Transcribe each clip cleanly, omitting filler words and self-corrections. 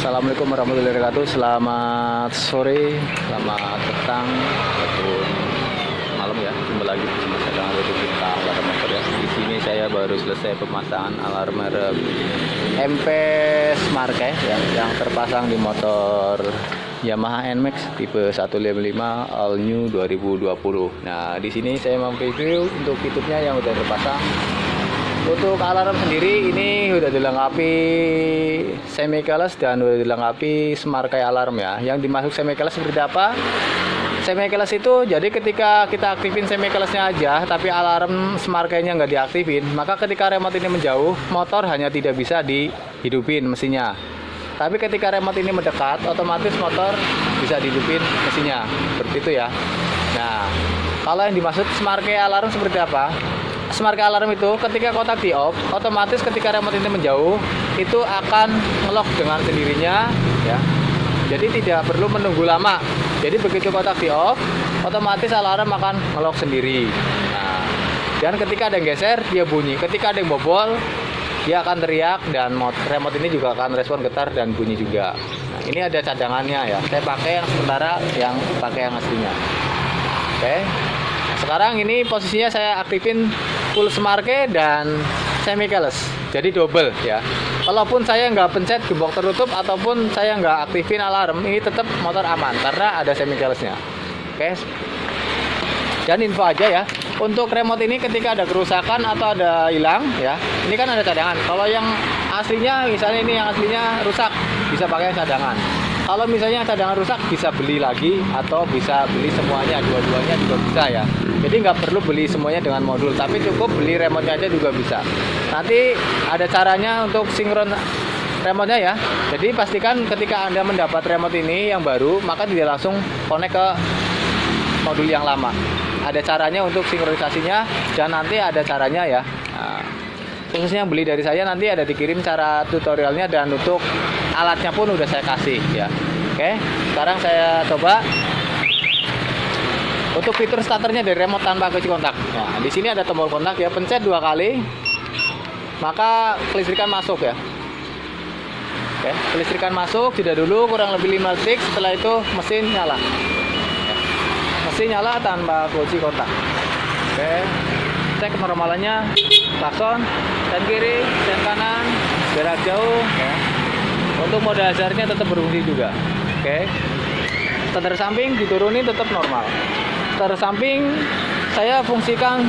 Assalamualaikum warahmatullahi wabarakatuh. Selamat sore, selamat petang, ataupun malam ya. Jumpa lagi bersama saya dengan YouTube kita Alarm Motor ya. Di sini saya baru selesai pemasangan alarm merek MP Smart ya, yang terpasang di motor Yamaha NMAX tipe 155 All New 2020. Nah, di sini saya mau review untuk fitutnya yang udah terpasang. Untuk alarm sendiri ini udah dilengkapi semi keyless dan udah dilengkapi smart key alarm ya. Yang dimaksud semi keyless seperti apa? Semi keyless itu jadi ketika kita aktifin semi keylessnya aja, tapi alarm smart key-nya nggak diaktifin, maka ketika remote ini menjauh, motor hanya tidak bisa dihidupin mesinnya. Tapi ketika remote ini mendekat, otomatis motor bisa dihidupin mesinnya. Seperti itu ya. Nah, kalau yang dimaksud smart key alarm seperti apa? Smart key alarm itu ketika kotak di off, otomatis ketika remote ini menjauh itu akan ngelock dengan sendirinya ya. Jadi tidak perlu menunggu lama. Jadi begitu kotak di off, otomatis alarm akan ngelock sendiri. Nah, dan ketika ada yang geser dia bunyi. Ketika ada yang bobol dia akan teriak dan remote ini juga akan respon getar dan bunyi juga. Nah, ini ada cadangannya ya. Saya pakai yang sementara, yang pakai yang aslinya. Oke. Sekarang ini posisinya saya aktifin full smart key dan semi keyless, jadi double ya. Kalaupun saya nggak pencet gembok tertutup ataupun saya nggak aktifin alarm, ini tetap motor aman karena ada semi keylessnya. Oke. Dan info aja ya, untuk remote ini ketika ada kerusakan atau ada hilang ya, ini kan ada cadangan. Kalau yang aslinya, misalnya ini yang aslinya rusak, bisa pakai yang cadangan. Kalau misalnya cadangan rusak, bisa beli lagi atau bisa beli semuanya, dua-duanya juga bisa ya. Jadi nggak perlu beli semuanya dengan modul, tapi cukup beli remote-nya aja juga bisa. Nanti ada caranya untuk sinkron remote-nya ya. Jadi pastikan ketika Anda mendapat remote ini yang baru, maka tidak langsung connect ke modul yang lama. Ada caranya untuk sinkronisasinya dan nanti ada caranya ya. Nah, khususnya yang beli dari saya nanti ada dikirim cara tutorialnya dan untuk alatnya pun udah saya kasih ya. Oke, sekarang saya coba untuk fitur starternya dari remote tanpa kunci kontak. Nah, di sini ada tombol kontak ya, pencet 2 kali maka kelistrikan masuk ya. Oke, kelistrikan masuk, jeda dulu kurang lebih 5 detik, setelah itu mesin nyala. Mesin nyala tanpa kunci kontak. Oke, cek kenormalannya, klakson, dan kiri, dan kanan, jarak jauh ya. Untuk mode hazardnya tetap berfungsi juga. Oke, standar samping diturunin tetap normal. Standar samping saya fungsikan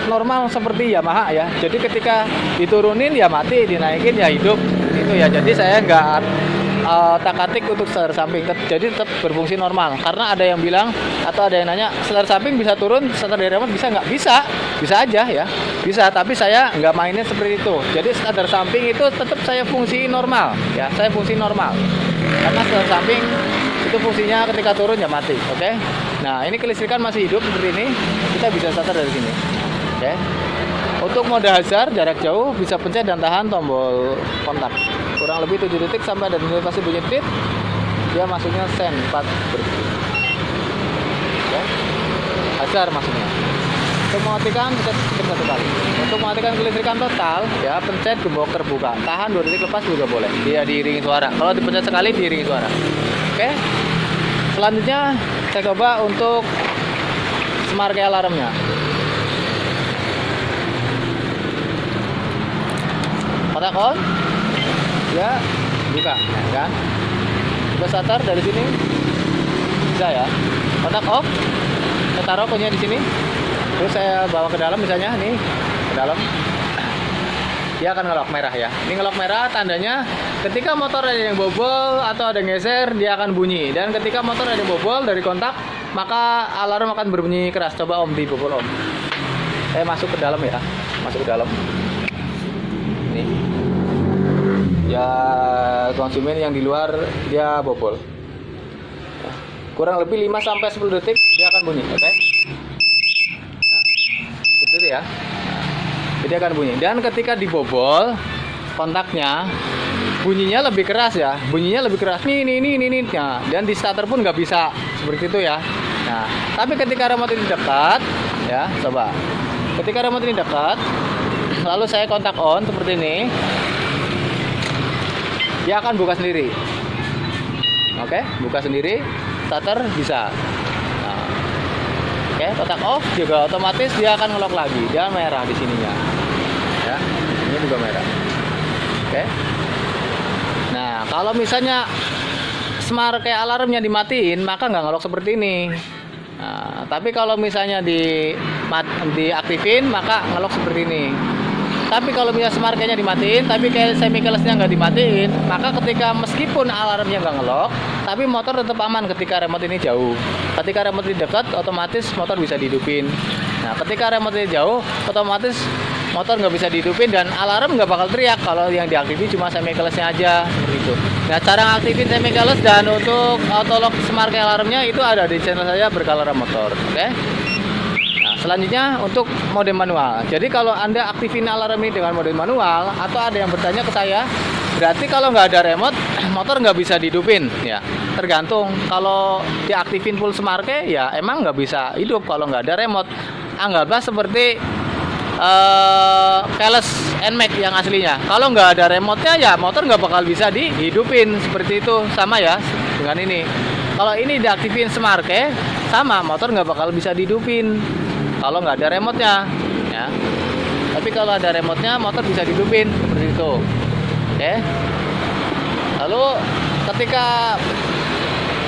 normal seperti Yamaha ya. Jadi ketika diturunin ya mati, dinaikin ya hidup. Itu ya. Jadi saya nggak tak-atik untuk standar samping. Jadi tetap berfungsi normal. Karena ada yang bilang atau ada yang nanya, standar samping bisa turun, standar dari remote bisa nggak? Bisa, bisa aja ya. Bisa, tapi saya nggak mainnya seperti itu. Jadi standar samping itu tetap saya fungsi normal ya. Saya fungsi normal. Karena standar samping itu fungsinya ketika turun ya mati. Oke. Nah, ini kelistrikan masih hidup seperti ini. Kita bisa starter dari sini. Oke. Untuk mode hazard jarak jauh bisa pencet dan tahan tombol kontak. Kurang lebih 7 detik sampai ada notifikasi bunyi tit. Dia masuknya sen 4 berdetik. Oke. Hazard masuknya. Untuk mematikan bisa skip 1 kali. Untuk mematikan kelistrikan total ya pencet gembok terbuka. Tahan 2 detik, lepas juga boleh. Dia diiringi suara. Kalau dipencet sekali diiringi suara. Oke. Selanjutnya saya coba untuk smart key alarmnya. Kotak on, ya buka, ya kan? Coba starter dari sini, bisa ya. Kotak off, saya taruh punya di sini. Terus saya bawa ke dalam, misalnya nih ke dalam, dia akan ngelok merah ya. Ini ngelok merah tandanya ketika motor ada yang bobol atau ada yang geser dia akan bunyi. Dan ketika motor ada yang bobol dari kontak maka alarm akan berbunyi keras. Coba om dibobol om. Saya masuk ke dalam ya, masuk ke dalam. Nih. Ya konsumen yang di luar dia bobol. Kurang lebih 5-10 detik dia akan bunyi, oke? Nah, seperti itu ya. Jadi akan bunyi. Dan ketika dibobol kontaknya bunyinya lebih keras ya. Bunyinya lebih keras. Nih. Nah, dan di starter pun nggak bisa seperti itu ya. Nah, tapi ketika remote ini dekat ya, coba. Ketika remote ini dekat, lalu saya kontak on seperti ini, dia akan buka sendiri. Oke, buka sendiri, starter bisa. Nah, oke, kotak off juga otomatis dia akan ngelok lagi. Dia merah di sininya. Ya, ini juga merah. Oke. Nah, kalau misalnya smart kayak alarmnya dimatiin, maka nggak ngelok seperti ini. Nah, tapi kalau misalnya diaktifin, maka ngelok seperti ini. Tapi kalau misalnya smart kayaknya dimatiin, tapi kayak semi keyless-nya nggak dimatiin, maka ketika meskipun alarmnya nggak ngelok, tapi motor tetap aman ketika remote ini jauh. Ketika remote ini dekat, otomatis motor bisa dihidupin. Nah, ketika remote ini jauh, otomatis motor nggak bisa dihidupin dan alarm nggak bakal teriak kalau yang diaktifin cuma semi keyless-nya aja, seperti itu. Nah, cara ngaktifin semi keyless dan untuk auto lock smart key alarmnya itu ada di channel saya Berkala Motor. Oke. Selanjutnya untuk mode manual. Jadi kalau Anda aktifin alarm ini dengan mode manual, atau ada yang bertanya ke saya, berarti kalau nggak ada remote, motor nggak bisa dihidupin. Ya, tergantung. Kalau diaktifin full smart key, ya emang nggak bisa hidup kalau nggak ada remote. Anggaplah seperti keyless NMAX yang aslinya. Kalau nggak ada remote-nya, ya motor nggak bakal bisa dihidupin. Seperti itu, sama ya dengan ini. Kalau ini diaktifin smart key, sama motor nggak bakal bisa dihidupin kalau nggak ada remote-nya, ya. Tapi kalau ada remote-nya, motor bisa dihidupin seperti itu. Oke. Lalu ketika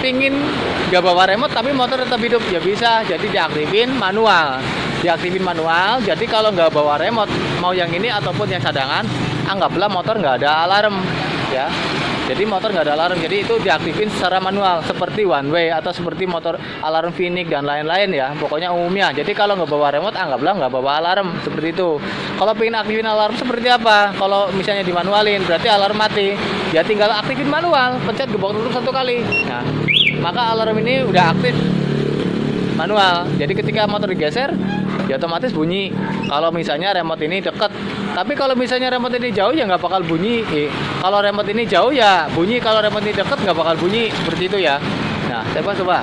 pingin nggak bawa remote tapi motor tetap hidup, ya bisa. Jadi diaktifin manual. Jadi kalau nggak bawa remote, mau yang ini ataupun yang cadangan, anggaplah motor nggak ada alarm, ya. Jadi motor nggak ada alarm, jadi itu diaktifin secara manual seperti one way atau seperti motor alarm Phoenix dan lain-lain ya. Pokoknya umumnya. Jadi kalau nggak bawa remote, anggaplah nggak bawa alarm seperti itu. Kalau pengen aktifin alarm seperti apa? Kalau misalnya dimanualin, berarti alarm mati. Ya tinggal aktifin manual, pencet gembok tutup 1 kali. Nah, maka alarm ini udah aktif manual. Jadi ketika motor digeser, ya otomatis bunyi. Kalau misalnya remote ini dekat. Tapi kalau misalnya remote ini jauh, ya nggak bakal bunyi. Kalau remote ini jauh, ya bunyi. Kalau remote ini dekat, nggak bakal bunyi. Seperti itu ya. Nah, coba.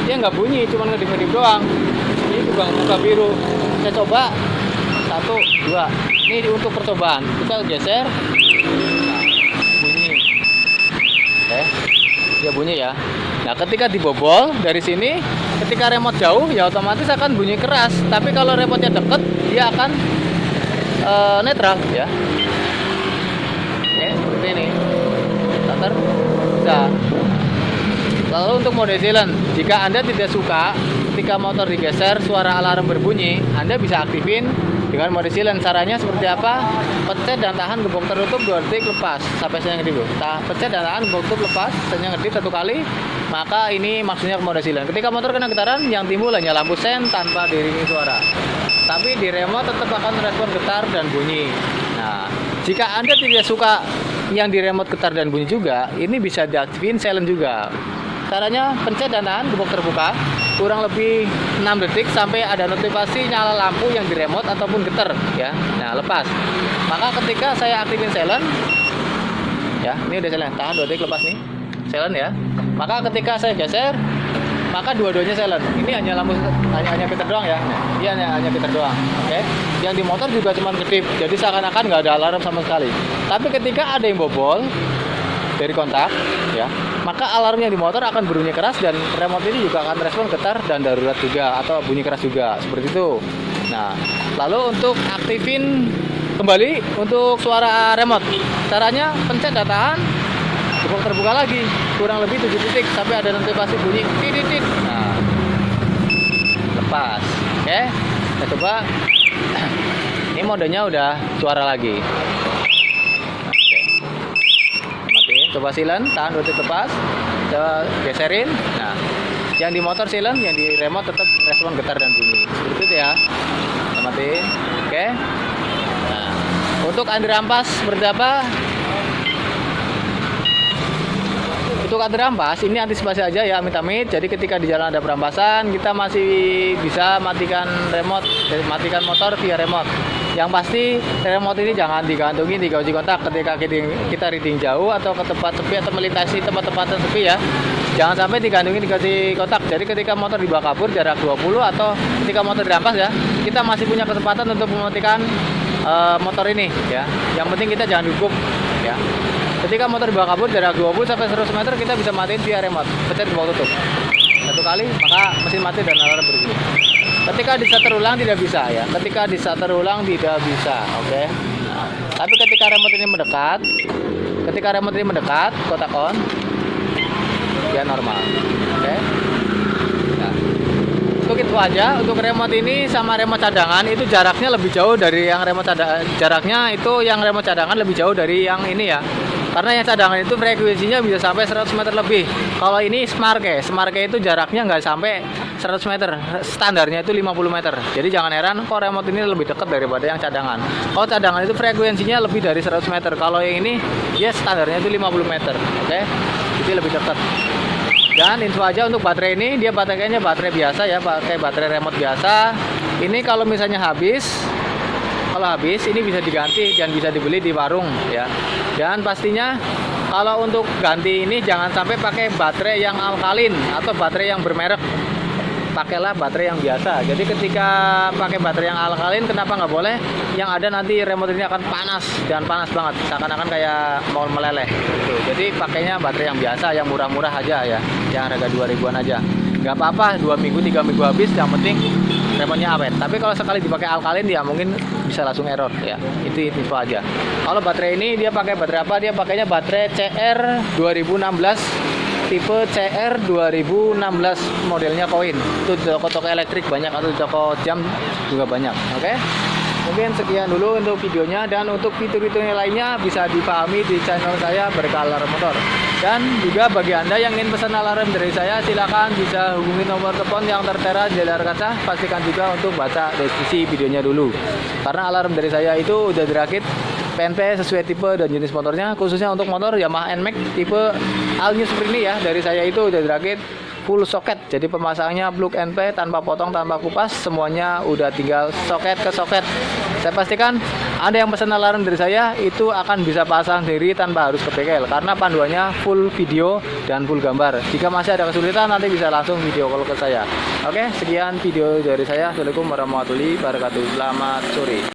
Dia nggak bunyi, cuma ngedip-ngedip doang. Ini juga buka biru. Saya coba 1, 2. Ini untuk percobaan. Kita geser. Nah, bunyi. Oke. Dia bunyi ya. Nah, ketika dibobol dari sini, ketika remote jauh, ya otomatis akan bunyi keras. Tapi kalau remote-nya deket, dia akan netral ya. Oke, seperti ini. Starter. Nah, lalu untuk mode silent, jika Anda tidak suka ketika motor digeser suara alarm berbunyi, Anda bisa aktifin dengan mode silent. Caranya seperti apa? Pencet dan tahan gembok tertutup 2 detik, lepas sampai saya ngedip. Pencet dan tahan gembok tertutup, lepas saya ngedip 1 kali, maka ini maksudnya mode silent. Ketika motor kena getaran, yang timbul hanya lampu sen tanpa diiringi suara. Tapi di remote tetap akan respon getar dan bunyi. Nah, jika Anda tidak suka yang di remote getar dan bunyi juga, ini bisa diaktifin silent juga. Caranya pencet dan tahan gembok terbuka kurang lebih 6 detik sampai ada notifikasi nyala lampu yang di remote ataupun getar ya. Nah, lepas. Maka ketika saya aktifin silent, ya, ini udah silent. Tahan 2 detik, lepas nih. Silent ya. Maka ketika saya geser, maka dua-duanya silent. Ini hanya lampu hanya filter doang ya. Dia hanya filter doang. Oke. Yang di motor juga cuma kedip. Jadi seakan-akan nggak ada alarm sama sekali. Tapi ketika ada yang bobol dari kontak ya, maka alarmnya di motor akan berbunyi keras dan remote ini juga akan respon getar dan darurat juga atau bunyi keras juga seperti itu. Nah, lalu untuk aktifin kembali untuk suara remote, caranya pencet dan tahan gembok terbuka lagi kurang lebih 7 detik sampai ada notifikasi bunyi titit. Nah, lepas. Oke, kita coba. Ini modenya udah suara lagi. Oke. Matiin, coba silent, tahan 2 detik, lepas. Kita geserin. Nah, yang di motor silent, yang di remote tetap respon getar dan bunyi. Seperti itu ya. Kita matiin. Oke. Nah, untuk anti rampas seperti apa? Untuk anti rampas ini antisipasi aja ya, amit-amit. Jadi ketika di jalan ada perampasan, kita masih bisa matikan remote, matikan motor via remote. Yang pasti remote ini jangan digantungin di kunci kontak ketika kita riding jauh atau ke tempat sepi atau melintasi tempat-tempat sepi ya. Jangan sampai digantungin di kunci kontak. Jadi ketika motor dibawa kabur jarak 20 atau ketika motor dirampas ya, kita masih punya kesempatan untuk mematikan motor ini ya. Yang penting kita jangan hukum ya. Ketika motor dibawa kabur jarak 20 sampai 100 meter, kita bisa matiin via remote. Pencet tombol tutup. Satu kali, maka mesin mati dan alarm berbunyi. Ketika di start terulang tidak bisa ya. Ketika di start terulang tidak bisa, oke. Nah, tapi ketika remote ini mendekat, kotak on, dia normal, oke. Nah, untuk itu aja. Untuk remote ini sama remote cadangan itu jaraknya lebih jauh dari yang remote cadangan. Jaraknya itu yang remote cadangan lebih jauh dari yang ini ya. Karena yang cadangan itu frekuensinya bisa sampai 100 meter lebih. Kalau ini Smart Key itu jaraknya nggak sampai 100 meter. Standarnya itu 50 meter. Jadi jangan heran kok remote ini lebih dekat daripada yang cadangan. Kalau cadangan itu frekuensinya lebih dari 100 meter. Kalau yang ini dia standarnya itu 50 meter. Oke. Jadi lebih dekat. Dan info aja untuk baterai ini, dia baterainya baterai biasa ya, pakai baterai remote biasa. Ini kalau misalnya habis ini bisa diganti dan bisa dibeli di warung ya. Dan pastinya kalau untuk ganti ini jangan sampai pakai baterai yang alkalin atau baterai yang bermerek. Pakailah baterai yang biasa. Jadi ketika pakai baterai yang alkalin, kenapa nggak boleh? Yang ada nanti remote ini akan panas dan panas banget, seakan-akan kayak mau meleleh. Gitu. Jadi pakainya baterai yang biasa, yang murah-murah aja ya, yang harga 2000-an aja. Nggak apa-apa, 2 minggu 3 minggu habis, yang penting remote-nya awet. Tapi kalau sekali dipakai alkalin ya mungkin bisa langsung error ya. Itu info aja. Kalau baterai ini dia pakai baterai apa? Dia pakainya baterai CR 2016. Tipe CR 2016 modelnya koin. Itu di toko-toko elektrik banyak atau di toko jam juga banyak. Oke. Mungkin sekian dulu untuk videonya, dan untuk fitur-fiturnya lainnya bisa dipahami di channel saya Berkah Alarm Motor. Dan juga bagi Anda yang ingin pesan alarm dari saya, silakan bisa hubungi nomor telepon yang tertera di layar kaca. Pastikan juga untuk baca deskripsi videonya dulu. Karena alarm dari saya itu udah dirakit PNP sesuai tipe dan jenis motornya. Khususnya untuk motor Yamaha NMAX tipe All New seperti ini ya, dari saya itu udah dirakit full soket. Jadi pemasangannya plug and play tanpa potong, tanpa kupas, semuanya udah tinggal soket ke soket. Saya pastikan Anda yang pesan alarm dari saya itu akan bisa pasang sendiri tanpa harus ke bengkel, karena panduannya full video dan full gambar. Jika masih ada kesulitan nanti bisa langsung video call ke saya. Oke, sekian video dari saya. Assalamualaikum warahmatullahi wabarakatuh. Selamat sore.